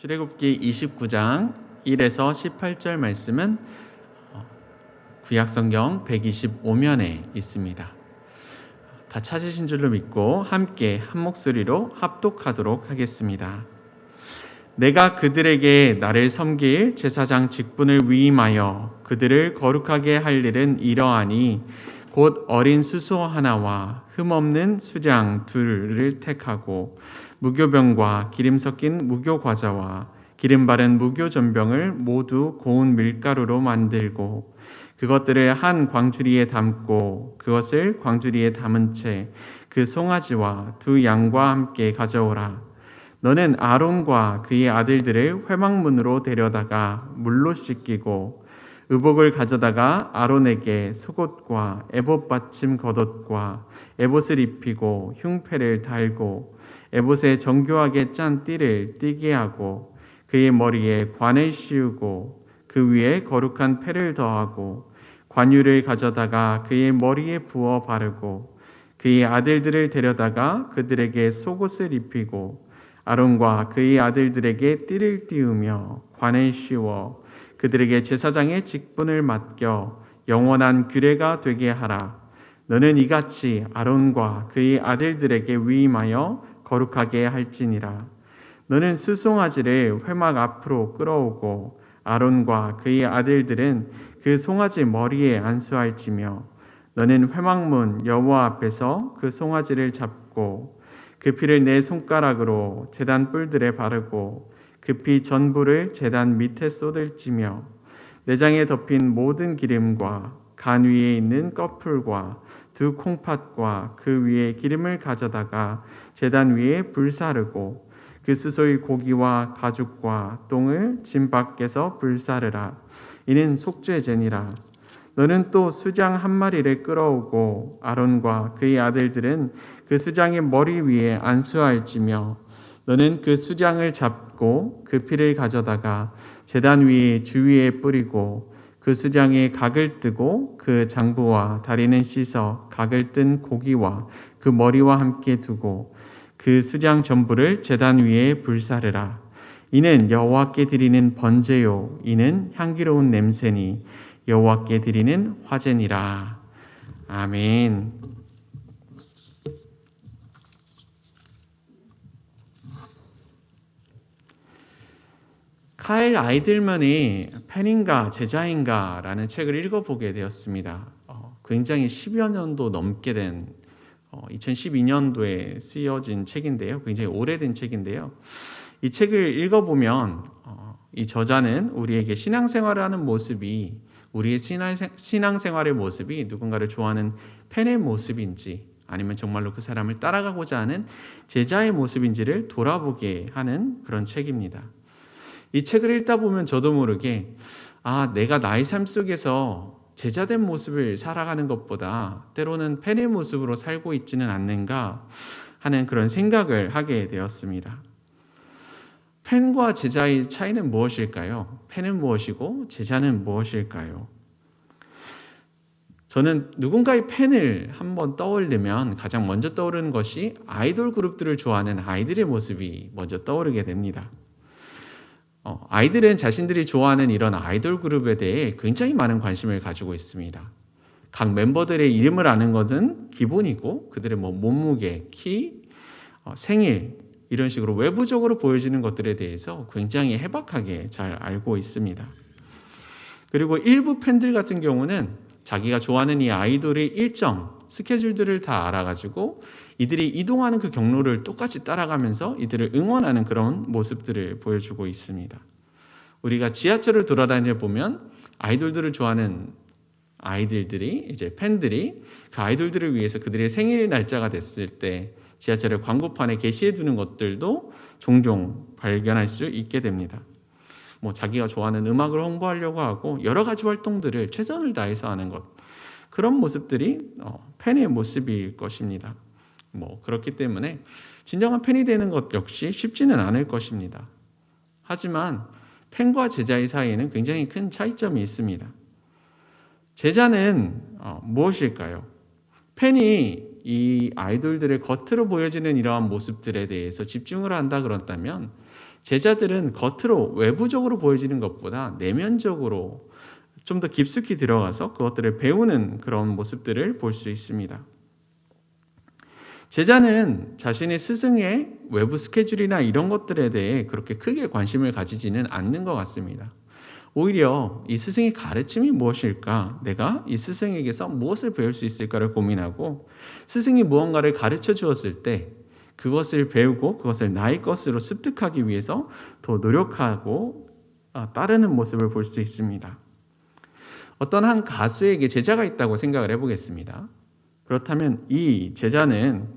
출애굽기 29장 1에서 18절 말씀은 구약성경 125면에 있습니다. 다 찾으신 줄로 믿고 함께 한 목소리로 합독하도록 하겠습니다. 내가 그들에게 나를 섬길 제사장 직분을 위임하여 그들을 거룩하게 할 일은 이러하니 곧 어린 수소 하나와 흠없는 수장 둘을 택하고 무교병과 기름 섞인 무교과자와 기름 바른 무교전병을 모두 고운 밀가루로 만들고 그것들을 한 광주리에 담고 그것을 광주리에 담은 채 그 송아지와 두 양과 함께 가져오라. 너는 아론과 그의 아들들을 회막문으로 데려다가 물로 씻기고 의복을 가져다가 아론에게 속옷과 에봇 받침 겉옷과 에봇을 입히고 흉패를 달고 에봇에 정교하게 짠 띠를 띠게 하고 그의 머리에 관을 씌우고 그 위에 거룩한 패를 더하고 관유를 가져다가 그의 머리에 부어 바르고 그의 아들들을 데려다가 그들에게 속옷을 입히고 아론과 그의 아들들에게 띠를 띄우며 관을 씌워 그들에게 제사장의 직분을 맡겨 영원한 규례가 되게 하라. 너는 이같이 아론과 그의 아들들에게 위임하여 거룩하게 할지니라. 너는 수송아지를 회막 앞으로 끌어오고 아론과 그의 아들들은 그 송아지 머리에 안수할지며 너는 회막문 여호와 앞에서 그 송아지를 잡고 그 피를 내 손가락으로 제단 뿔들에 바르고 그 피 전부를 제단 밑에 쏟을지며 내장에 덮인 모든 기름과 간 위에 있는 꺼풀과 두 콩팥과 그 위에 기름을 가져다가 제단 위에 불사르고 그 수소의 고기와 가죽과 똥을 진 밖에서 불사르라. 이는 속죄제니라. 너는 또 수장 한 마리를 끌어오고 아론과 그의 아들들은 그 수장의 머리 위에 안수할지며 너는 그 수장을 잡고 그 피를 가져다가 제단 위에 주위에 뿌리고 그 수장에 각을 뜨고 그 장부와 다리는 씻어 각을 뜬 고기와 그 머리와 함께 두고 그 수장 전부를 제단 위에 불사르라. 이는 여호와께 드리는 번제요 이는 향기로운 냄새니 여호와께 드리는 화제니라. 아멘. 카일 아이들만의 팬인가 제자인가 라는 책을 읽어보게 되었습니다. 굉장히 10여 년도 넘게 된 2012년도에 쓰여진 책인데요. 굉장히 오래된 책인데요. 이 책을 읽어보면 이 저자는 우리에게 신앙생활을 하는 모습이 우리의 신앙생활의 모습이 누군가를 좋아하는 팬의 모습인지 아니면 정말로 그 사람을 따라가고자 하는 제자의 모습인지를 돌아보게 하는 그런 책입니다. 이 책을 읽다 보면 저도 모르게 내가 나의 삶 속에서 제자된 모습을 살아가는 것보다 때로는 팬의 모습으로 살고 있지는 않는가 하는 그런 생각을 하게 되었습니다. 팬과 제자의 차이는 무엇일까요? 팬은 무엇이고 제자는 무엇일까요? 저는 누군가의 팬을 한번 떠올리면 가장 먼저 떠오르는 것이 아이돌 그룹들을 좋아하는 아이들의 모습이 먼저 떠오르게 됩니다. 아이들은 자신들이 좋아하는 이런 아이돌 그룹에 대해 굉장히 많은 관심을 가지고 있습니다. 각 멤버들의 이름을 아는 것은 기본이고 그들의 몸무게, 키, 생일 이런 식으로 외부적으로 보여지는 것들에 대해서 굉장히 해박하게 잘 알고 있습니다. 그리고 일부 팬들 같은 경우는 자기가 좋아하는 이 아이돌의 일정, 스케줄들을 다 알아가지고 이들이 이동하는 그 경로를 똑같이 따라가면서 이들을 응원하는 그런 모습들을 보여주고 있습니다. 우리가 지하철을 돌아다녀 보면 아이돌들을 좋아하는 아이들들이 이제 팬들이 그 아이돌들을 위해서 그들의 생일 날짜가 됐을 때 지하철의 광고판에 게시해 두는 것들도 종종 발견할 수 있게 됩니다. 자기가 좋아하는 음악을 홍보하려고 하고 여러 가지 활동들을 최선을 다해서 하는 것, 그런 모습들이 팬의 모습일 것입니다. 그렇기 때문에 진정한 팬이 되는 것 역시 쉽지는 않을 것입니다. 하지만 팬과 제자의 사이에는 굉장히 큰 차이점이 있습니다. 제자는 무엇일까요? 팬이 이 아이돌들의 겉으로 보여지는 이러한 모습들에 대해서 집중을 한다 그런다면 제자들은 겉으로 외부적으로 보여지는 것보다 내면적으로 좀 더 깊숙이 들어가서 그것들을 배우는 그런 모습들을 볼 수 있습니다. 제자는 자신의 스승의 외부 스케줄이나 이런 것들에 대해 그렇게 크게 관심을 가지지는 않는 것 같습니다. 오히려 이 스승의 가르침이 무엇일까? 내가 이 스승에게서 무엇을 배울 수 있을까를 고민하고 스승이 무언가를 가르쳐 주었을 때 그것을 배우고 그것을 나의 것으로 습득하기 위해서 더 노력하고 따르는 모습을 볼 수 있습니다. 어떤 한 가수에게 제자가 있다고 생각을 해보겠습니다. 그렇다면 이 제자는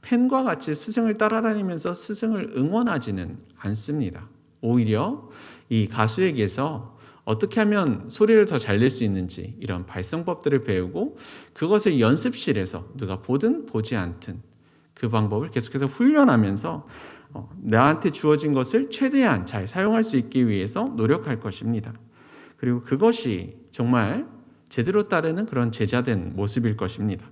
팬과 같이 스승을 따라다니면서 스승을 응원하지는 않습니다. 오히려 이 가수에게서 어떻게 하면 소리를 더 잘 낼 수 있는지 이런 발성법들을 배우고 그것을 연습실에서 누가 보든 보지 않든 그 방법을 계속해서 훈련하면서 나한테 주어진 것을 최대한 잘 사용할 수 있기 위해서 노력할 것입니다. 그리고 그것이 정말 제대로 따르는 그런 제자된 모습일 것입니다.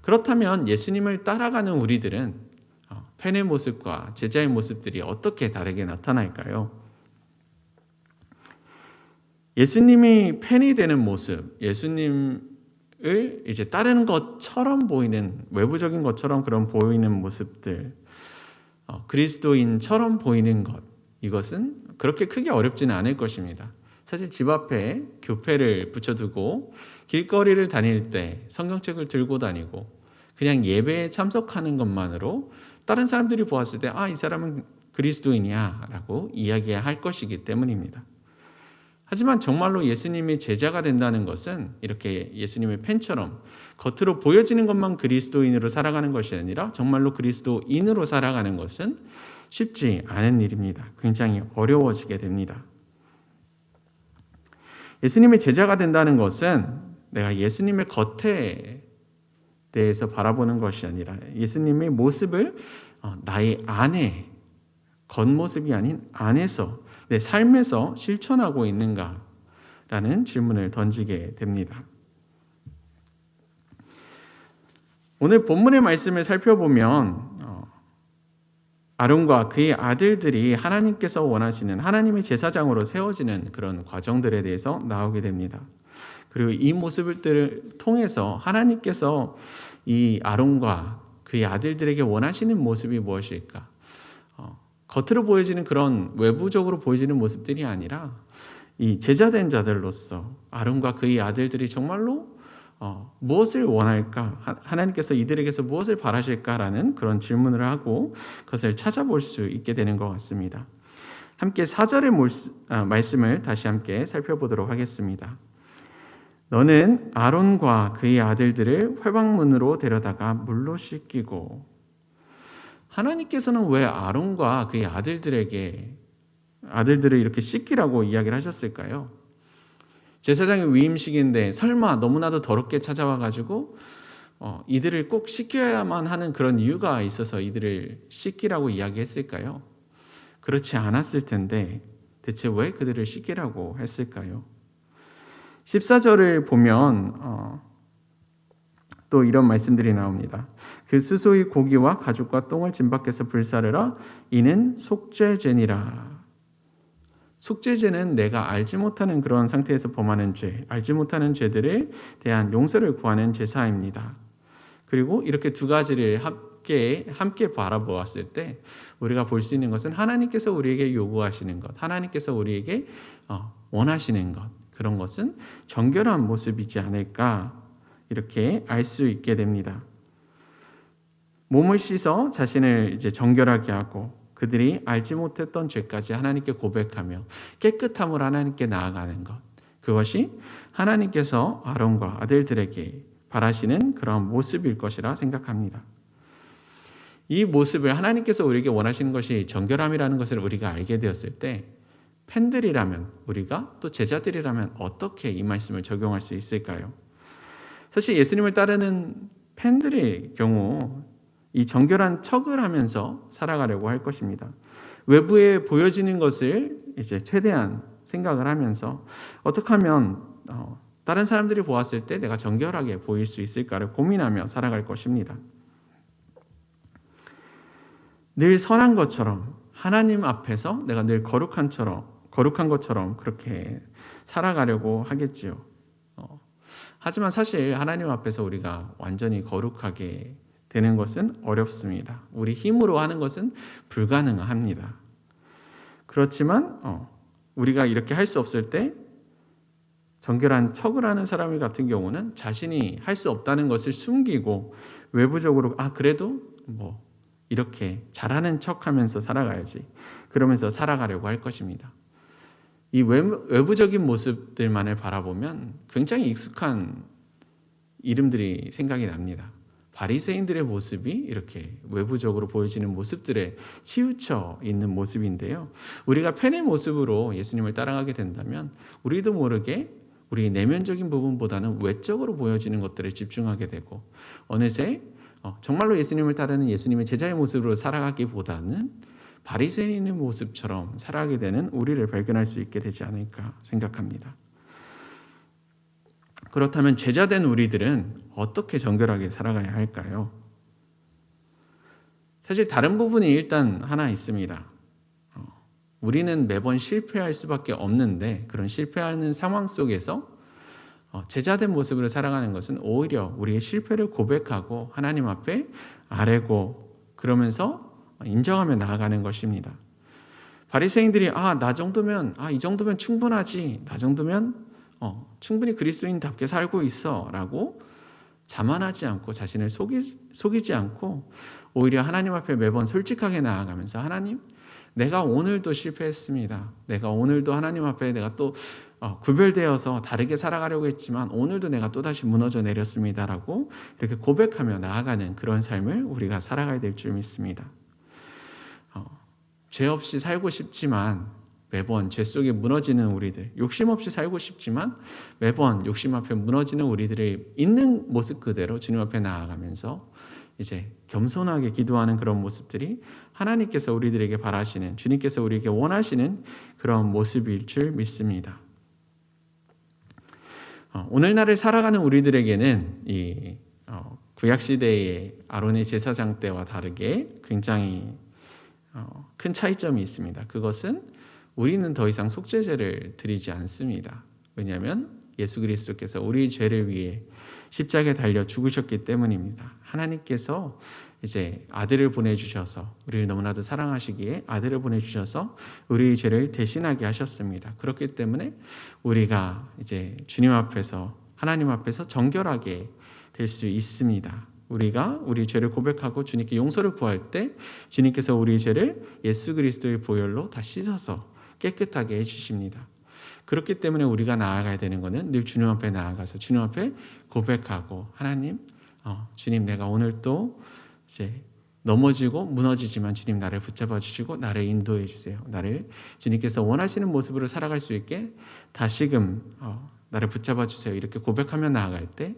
그렇다면 예수님을 따라가는 우리들은 팬의 모습과 제자의 모습들이 어떻게 다르게 나타날까요? 예수님이 팬이 되는 모습, 예수님을 이제 따르는 것처럼 보이는 외부적인 것처럼 그런 보이는 모습들, 그리스도인처럼 보이는 것, 이것은 그렇게 크게 어렵지는 않을 것입니다. 사실 집 앞에 교패를 붙여두고 길거리를 다닐 때 성경책을 들고 다니고 그냥 예배에 참석하는 것만으로 다른 사람들이 보았을 때 이 사람은 그리스도인이야 라고 이야기할 것이기 때문입니다. 하지만 정말로 예수님이 제자가 된다는 것은 이렇게 예수님의 팬처럼 겉으로 보여지는 것만 그리스도인으로 살아가는 것이 아니라 정말로 그리스도인으로 살아가는 것은 쉽지 않은 일입니다. 굉장히 어려워지게 됩니다. 예수님의 제자가 된다는 것은 내가 예수님의 겉에 대해서 바라보는 것이 아니라 예수님의 모습을 나의 안에, 겉모습이 아닌 안에서 내 삶에서 실천하고 있는가라는 질문을 던지게 됩니다. 오늘 본문의 말씀을 살펴보면 아론과 그의 아들들이 하나님께서 원하시는 하나님의 제사장으로 세워지는 그런 과정들에 대해서 나오게 됩니다. 그리고 이 모습들을 통해서 하나님께서 이 아론과 그의 아들들에게 원하시는 모습이 무엇일까? 겉으로 보여지는 그런 외부적으로 보여지는 모습들이 아니라 이 제자된 자들로서 아론과 그의 아들들이 정말로 무엇을 원할까? 하나님께서 이들에게서 무엇을 바라실까라는 그런 질문을 하고 그것을 찾아볼 수 있게 되는 것 같습니다. 함께 4절의 말씀을 다시 함께 살펴보도록 하겠습니다. 너는 아론과 그의 아들들을 회방문으로 데려다가 물로 씻기고. 하나님께서는 왜 아론과 그의 아들들을 이렇게 씻기라고 이야기를 하셨을까요? 제사장의 위임식인데 설마 너무나도 더럽게 찾아와가지고 이들을 꼭 씻겨야만 하는 그런 이유가 있어서 이들을 씻기라고 이야기했을까요? 그렇지 않았을 텐데 대체 왜 그들을 씻기라고 했을까요? 14절을 보면 또 이런 말씀들이 나옵니다. 그 수소의 고기와 가죽과 똥을 짐 밖에서 불사르라. 이는 속죄제니라. 속죄제는 내가 알지 못하는 그런 상태에서 범하는 죄, 알지 못하는 죄들에 대한 용서를 구하는 제사입니다. 그리고 이렇게 두 가지를 함께 바라보았을 때 우리가 볼 수 있는 것은 하나님께서 우리에게 요구하시는 것, 하나님께서 우리에게 원하시는 것, 그런 것은 정결한 모습이지 않을까 이렇게 알 수 있게 됩니다. 몸을 씻어 자신을 이제 정결하게 하고 그들이 알지 못했던 죄까지 하나님께 고백하며 깨끗함을 하나님께 나아가는 것, 그것이 하나님께서 아론과 아들들에게 바라시는 그런 모습일 것이라 생각합니다. 이 모습을 하나님께서 우리에게 원하시는 것이 정결함이라는 것을 우리가 알게 되었을 때 팬들이라면, 우리가 또 제자들이라면 어떻게 이 말씀을 적용할 수 있을까요? 사실 예수님을 따르는 팬들의 경우 이 정결한 척을 하면서 살아가려고 할 것입니다. 외부에 보여지는 것을 이제 최대한 생각을 하면서 어떻게 하면 다른 사람들이 보았을 때 내가 정결하게 보일 수 있을까를 고민하며 살아갈 것입니다. 늘 선한 것처럼 하나님 앞에서 내가 늘 거룩한 것처럼 그렇게 살아가려고 하겠지요. 하지만 사실 하나님 앞에서 우리가 완전히 거룩하게 되는 것은 어렵습니다. 우리 힘으로 하는 것은 불가능합니다. 그렇지만 우리가 이렇게 할 수 없을 때 정결한 척을 하는 사람 같은 경우는 자신이 할 수 없다는 것을 숨기고 외부적으로 그래도 이렇게 잘하는 척하면서 살아가야지, 그러면서 살아가려고 할 것입니다. 이 외부적인 모습들만을 바라보면 굉장히 익숙한 이름들이 생각이 납니다. 바리새인들의 모습이 이렇게 외부적으로 보여지는 모습들에 치우쳐 있는 모습인데요. 우리가 펜의 모습으로 예수님을 따라가게 된다면 우리도 모르게 우리 내면적인 부분보다는 외적으로 보여지는 것들에 집중하게 되고, 어느새 정말로 예수님을 따르는 예수님의 제자의 모습으로 살아가기보다는 바리새인의 모습처럼 살아가게 되는 우리를 발견할 수 있게 되지 않을까 생각합니다. 그렇다면 제자된 우리들은 어떻게 정결하게 살아가야 할까요? 사실 다른 부분이 일단 하나 있습니다. 우리는 매번 실패할 수밖에 없는데, 그런 실패하는 상황 속에서 제자된 모습으로 살아가는 것은 오히려 우리의 실패를 고백하고 하나님 앞에 아뢰고 그러면서 인정하며 나아가는 것입니다. 바리새인들이 나 정도면 이 정도면 충분하지, 나 정도면 충분히 그리스도인답게 살고 있어 라고 자만하지 않고 자신을 속이지 않고 오히려 하나님 앞에 매번 솔직하게 나아가면서, 하나님, 내가 오늘도 실패했습니다. 내가 오늘도 하나님 앞에 내가 또 구별되어서 다르게 살아가려고 했지만 오늘도 내가 또다시 무너져 내렸습니다 라고 이렇게 고백하며 나아가는 그런 삶을 우리가 살아가야 될 줄 믿습니다. 죄 없이 살고 싶지만 매번 죄 속에 무너지는 우리들, 욕심 없이 살고 싶지만 매번 욕심 앞에 무너지는 우리들의 있는 모습 그대로 주님 앞에 나아가면서 이제 겸손하게 기도하는 그런 모습들이 하나님께서 우리들에게 바라시는, 주님께서 우리에게 원하시는 그런 모습일 줄 믿습니다. 오늘날을 살아가는 우리들에게는 이 구약시대의 아론의 제사장 때와 다르게 굉장히 큰 차이점이 있습니다. 그것은 우리는 더 이상 속죄제를 드리지 않습니다. 왜냐하면 예수 그리스도께서 우리의 죄를 위해 십자가에 달려 죽으셨기 때문입니다. 하나님께서 이제 아들을 보내주셔서, 우리를 너무나도 사랑하시기에 아들을 보내주셔서 우리의 죄를 대신하게 하셨습니다. 그렇기 때문에 우리가 이제 주님 앞에서, 하나님 앞에서 정결하게 될 수 있습니다. 우리가 우리 죄를 고백하고 주님께 용서를 구할 때 주님께서 우리의 죄를 예수 그리스도의 보혈로 다 씻어서 깨끗하게 해주십니다. 그렇기 때문에 우리가 나아가야 되는 것은 늘 주님 앞에 나아가서 주님 앞에 고백하고, 하나님, 주님, 내가 오늘 또 이제 넘어지고 무너지지만 주님 나를 붙잡아 주시고 나를 인도해 주세요. 나를 주님께서 원하시는 모습으로 살아갈 수 있게 다시금 나를 붙잡아 주세요. 이렇게 고백하며 나아갈 때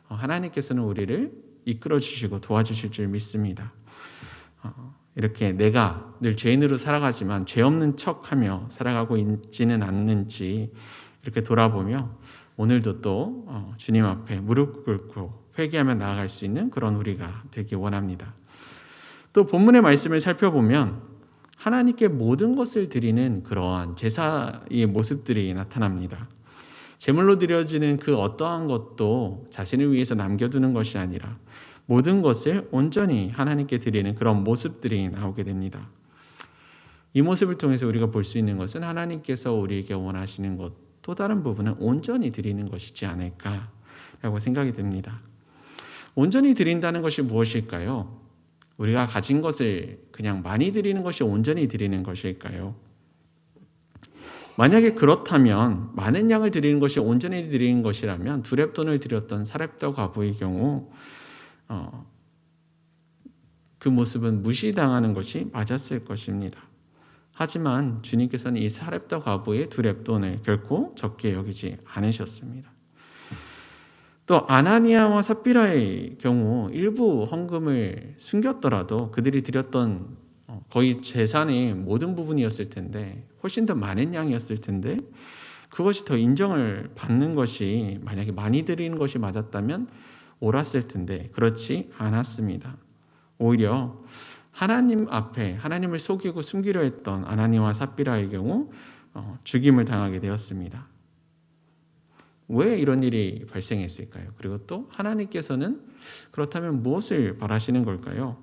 하나님께서는 우리를 이끌어 주시고 도와주실 줄 믿습니다. 이렇게 내가 늘 죄인으로 살아가지만 죄 없는 척하며 살아가고 있지는 않는지 이렇게 돌아보며 오늘도 또 주님 앞에 무릎 꿇고 회개하며 나아갈 수 있는 그런 우리가 되기 원합니다. 또 본문의 말씀을 살펴보면 하나님께 모든 것을 드리는 그러한 제사의 모습들이 나타납니다. 제물로 드려지는 그 어떠한 것도 자신을 위해서 남겨두는 것이 아니라 모든 것을 온전히 하나님께 드리는 그런 모습들이 나오게 됩니다. 이 모습을 통해서 우리가 볼 수 있는 것은 하나님께서 우리에게 원하시는 것, 또 다른 부분은 온전히 드리는 것이지 않을까라고 생각이 됩니다. 온전히 드린다는 것이 무엇일까요? 우리가 가진 것을 그냥 많이 드리는 것이 온전히 드리는 것일까요? 만약에 그렇다면, 많은 양을 드리는 것이 온전히 드리는 것이라면 두렙돈을 드렸던 사렙다 과부의 경우 그 모습은 무시당하는 것이 맞았을 것입니다. 하지만 주님께서는 이 사렙다 과부의 두렙돈을 결코 적게 여기지 않으셨습니다. 또 아나니아와 삽비라의 경우 일부 헌금을 숨겼더라도 그들이 드렸던 거의 재산의 모든 부분이었을 텐데, 훨씬 더 많은 양이었을 텐데, 그것이 더 인정을 받는 것이, 만약에 많이 드리는 것이 맞았다면 옳았을 텐데 그렇지 않았습니다. 오히려 하나님 앞에 하나님을 속이고 숨기려 했던 아나니와 삽비라의 경우 죽임을 당하게 되었습니다. 왜 이런 일이 발생했을까요? 그리고 또 하나님께서는 그렇다면 무엇을 바라시는 걸까요?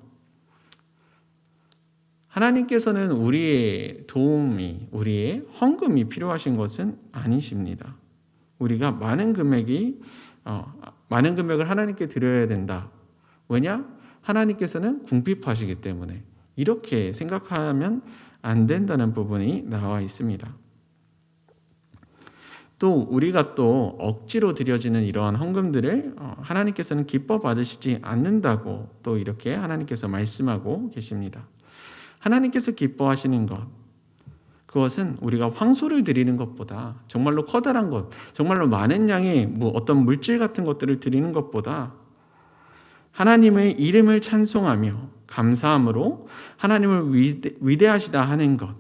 하나님께서는 우리의 도움이, 우리의 헌금이 필요하신 것은 아니십니다. 우리가 많은 금액을 하나님께 드려야 된다. 왜냐? 하나님께서는 궁핍하시기 때문에 이렇게 생각하면 안 된다는 부분이 나와 있습니다. 또 우리가 또 억지로 드려지는 이러한 헌금들을 하나님께서는 기뻐 받으시지 않는다고 또 이렇게 하나님께서 말씀하고 계십니다. 하나님께서 기뻐하시는 것, 그것은 우리가 황소를 드리는 것보다 정말로 커다란 것, 정말로 많은 양의 어떤 물질 같은 것들을 드리는 것보다 하나님의 이름을 찬송하며 감사함으로 하나님을 위대하시다 하는 것,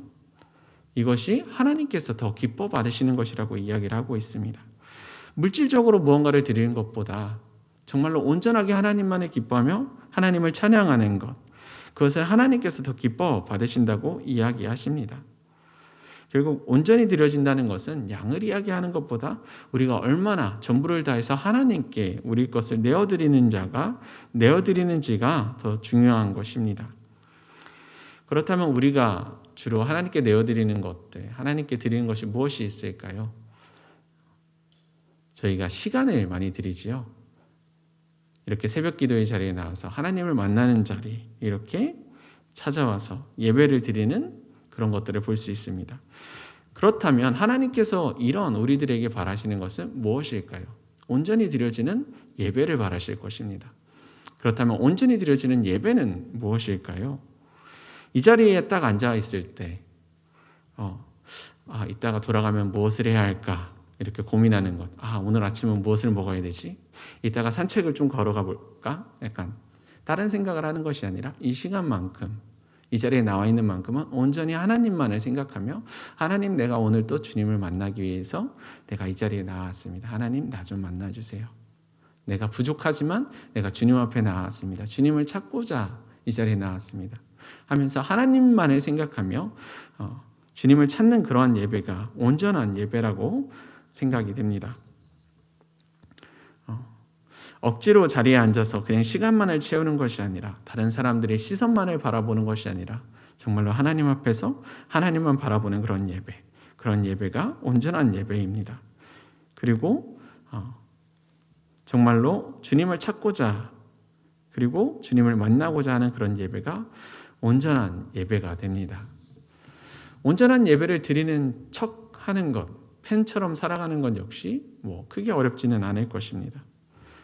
이것이 하나님께서 더 기뻐 받으시는 것이라고 이야기를 하고 있습니다. 물질적으로 무언가를 드리는 것보다 정말로 온전하게 하나님만을 기뻐하며 하나님을 찬양하는 것, 그것을 하나님께서 더 기뻐 받으신다고 이야기하십니다. 결국 온전히 드려진다는 것은 양을 이야기하는 것보다 우리가 얼마나 전부를 다해서 하나님께 우리 것을 내어드리는지가 더 중요한 것입니다. 그렇다면 우리가 주로 하나님께 내어드리는 것들, 하나님께 드리는 것이 무엇이 있을까요? 저희가 시간을 많이 드리지요. 이렇게 새벽 기도의 자리에 나와서 하나님을 만나는 자리, 이렇게 찾아와서 예배를 드리는 그런 것들을 볼 수 있습니다. 그렇다면 하나님께서 이런 우리들에게 바라시는 것은 무엇일까요? 온전히 드려지는 예배를 바라실 것입니다. 그렇다면 온전히 드려지는 예배는 무엇일까요? 이 자리에 딱 앉아 있을 때 이따가 돌아가면 무엇을 해야 할까? 이렇게 고민하는 것. 오늘 아침은 무엇을 먹어야 되지? 이따가 산책을 좀 걸어가 볼까? 약간 다른 생각을 하는 것이 아니라 이 시간만큼, 이 자리에 나와 있는 만큼은 온전히 하나님만을 생각하며 하나님, 내가 오늘 또 주님을 만나기 위해서 내가 이 자리에 나왔습니다. 하나님, 나 좀 만나주세요. 내가 부족하지만 내가 주님 앞에 나왔습니다. 주님을 찾고자 이 자리에 나왔습니다. 하면서 하나님만을 생각하며 주님을 찾는 그러한 예배가 온전한 예배라고 생각이 됩니다. 억지로 자리에 앉아서 그냥 시간만을 채우는 것이 아니라 다른 사람들의 시선만을 바라보는 것이 아니라 정말로 하나님 앞에서 하나님만 바라보는 그런 예배가 온전한 예배입니다. 그리고 정말로 주님을 찾고자 그리고 주님을 만나고자 하는 그런 예배가 온전한 예배가 됩니다. 온전한 예배를 드리는 척 하는 것, 팬처럼 살아가는 것 역시 크게 어렵지는 않을 것입니다.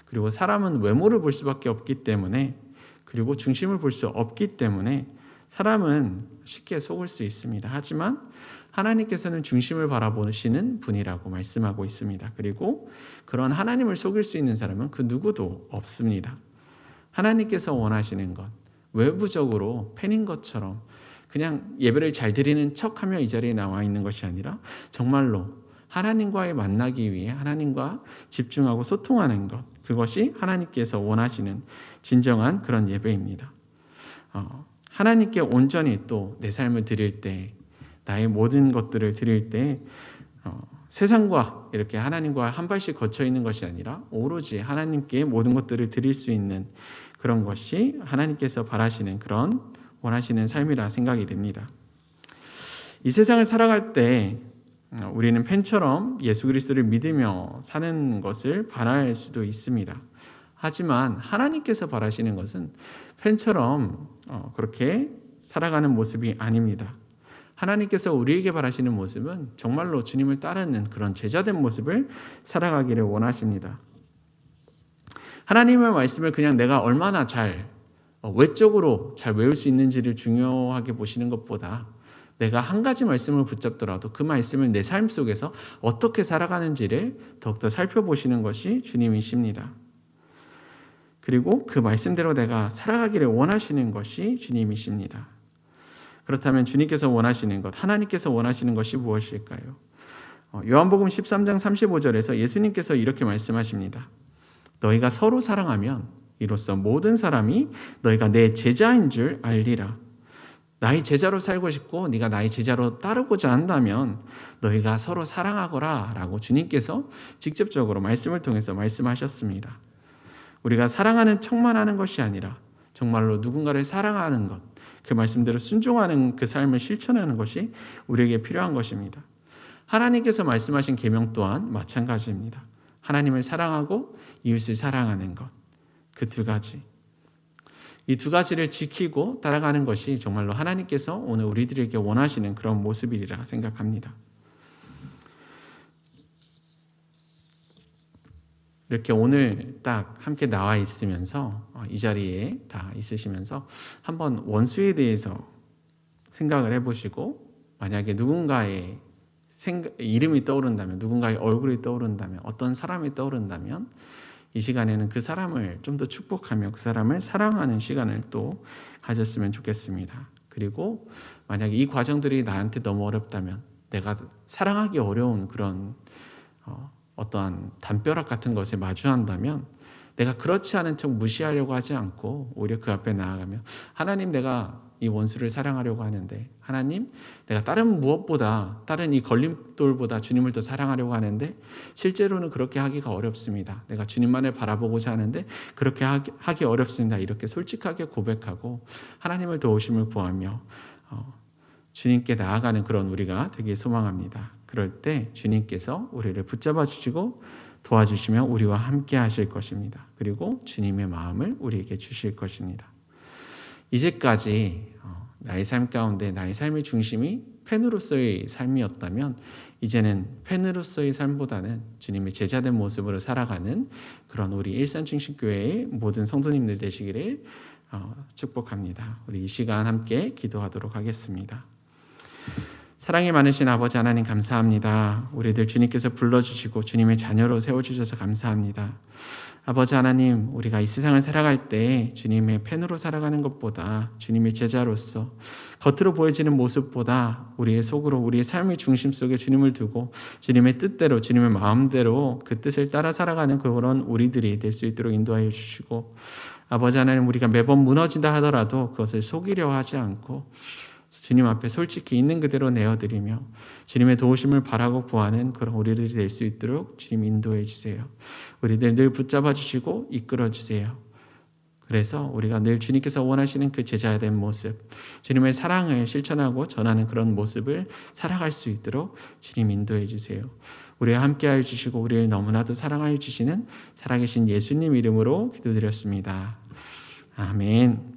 그리고 사람은 외모를 볼 수밖에 없기 때문에, 그리고 중심을 볼 수 없기 때문에 사람은 쉽게 속을 수 있습니다. 하지만 하나님께서는 중심을 바라보시는 분이라고 말씀하고 있습니다. 그리고 그런 하나님을 속일 수 있는 사람은 그 누구도 없습니다. 하나님께서 원하시는 것, 외부적으로 팬인 것처럼 그냥 예배를 잘 드리는 척하며 이 자리에 나와 있는 것이 아니라 정말로 하나님과의 만나기 위해 하나님과 집중하고 소통하는 것, 그것이 하나님께서 원하시는 진정한 그런 예배입니다. 하나님께 온전히 또 내 삶을 드릴 때, 나의 모든 것들을 드릴 때 세상과 이렇게 하나님과 한 발씩 거쳐 있는 것이 아니라 오로지 하나님께 모든 것들을 드릴 수 있는 그런 것이 하나님께서 바라시는 그런 원하시는 삶이라 생각이 됩니다. 이 세상을 살아갈 때 우리는 팬처럼 예수 그리스도를 믿으며 사는 것을 바랄 수도 있습니다. 하지만 하나님께서 바라시는 것은 팬처럼 그렇게 살아가는 모습이 아닙니다. 하나님께서 우리에게 바라시는 모습은 정말로 주님을 따르는 그런 제자된 모습을 살아가기를 원하십니다. 하나님의 말씀을 그냥 내가 얼마나 외적으로 잘 외울 수 있는지를 중요하게 보시는 것보다 내가 한 가지 말씀을 붙잡더라도 그 말씀을 내 삶 속에서 어떻게 살아가는지를 더욱더 살펴보시는 것이 주님이십니다. 그리고 그 말씀대로 내가 살아가기를 원하시는 것이 주님이십니다. 그렇다면 주님께서 원하시는 것, 하나님께서 원하시는 것이 무엇일까요? 요한복음 13장 35절에서 예수님께서 이렇게 말씀하십니다. 너희가 서로 사랑하면 이로써 모든 사람이 너희가 내 제자인 줄 알리라. 나의 제자로 살고 싶고 네가 나의 제자로 따르고자 한다면 너희가 서로 사랑하거라 라고 주님께서 직접적으로 말씀을 통해서 말씀하셨습니다. 우리가 사랑하는 척만 하는 것이 아니라 정말로 누군가를 사랑하는 것, 그 말씀대로 순종하는 그 삶을 실천하는 것이 우리에게 필요한 것입니다. 하나님께서 말씀하신 계명 또한 마찬가지입니다. 하나님을 사랑하고 이웃을 사랑하는 것, 그 두 가지. 이 두 가지를 지키고 따라가는 것이 정말로 하나님께서 오늘 우리들에게 원하시는 그런 모습이리라 생각합니다. 이렇게 오늘 딱 함께 나와 있으면서 이 자리에 다 있으시면서 한번 원수에 대해서 생각을 해보시고 만약에 누군가의 이름이 떠오른다면 누군가의 얼굴이 떠오른다면 어떤 사람이 떠오른다면 이 시간에는 그 사람을 좀 더 축복하며 그 사람을 사랑하는 시간을 또 가졌으면 좋겠습니다. 그리고 만약에 이 과정들이 나한테 너무 어렵다면 내가 사랑하기 어려운 그런 어떠한 담벼락 같은 것에 마주한다면 내가 그렇지 않은 척 무시하려고 하지 않고 오히려 그 앞에 나아가며 하나님, 내가 이 원수를 사랑하려고 하는데 하나님, 내가 다른 무엇보다 다른 이 걸림돌보다 주님을 더 사랑하려고 하는데 실제로는 그렇게 하기가 어렵습니다. 내가 주님만을 바라보고자 하는데 그렇게 하기 어렵습니다. 이렇게 솔직하게 고백하고 하나님을 도우심을 구하며 주님께 나아가는 그런 우리가 되길 소망합니다. 그럴 때 주님께서 우리를 붙잡아 주시고 도와주시며 우리와 함께 하실 것입니다. 그리고 주님의 마음을 우리에게 주실 것입니다. 이제까지 나의 삶 가운데 나의 삶의 중심이 팬으로서의 삶이었다면 이제는 팬으로서의 삶보다는 주님의 제자된 모습으로 살아가는 그런 우리 일산중심교회의 모든 성도님들 되시기를 축복합니다. 우리 이 시간 함께 기도하도록 하겠습니다. 사랑이 많으신 아버지 하나님, 감사합니다. 우리들 주님께서 불러주시고 주님의 자녀로 세워주셔서 감사합니다. 아버지 하나님, 우리가 이 세상을 살아갈 때 주님의 팬으로 살아가는 것보다 주님의 제자로서 겉으로 보여지는 모습보다 우리의 속으로 우리의 삶의 중심 속에 주님을 두고 주님의 뜻대로 주님의 마음대로 그 뜻을 따라 살아가는 그런 우리들이 될 수 있도록 인도하여 주시고, 아버지 하나님, 우리가 매번 무너진다 하더라도 그것을 속이려 하지 않고 주님 앞에 솔직히 있는 그대로 내어드리며 주님의 도우심을 바라고 구하는 그런 우리들이 될 수 있도록 주님 인도해 주세요. 우리들 늘 붙잡아 주시고 이끌어 주세요. 그래서 우리가 늘 주님께서 원하시는 그 제자가 된 모습, 주님의 사랑을 실천하고 전하는 그런 모습을 살아갈 수 있도록 주님 인도해 주세요. 우리와 함께하여 주시고 우리를 너무나도 사랑하여 주시는 살아계신 예수님 이름으로 기도드렸습니다. 아멘.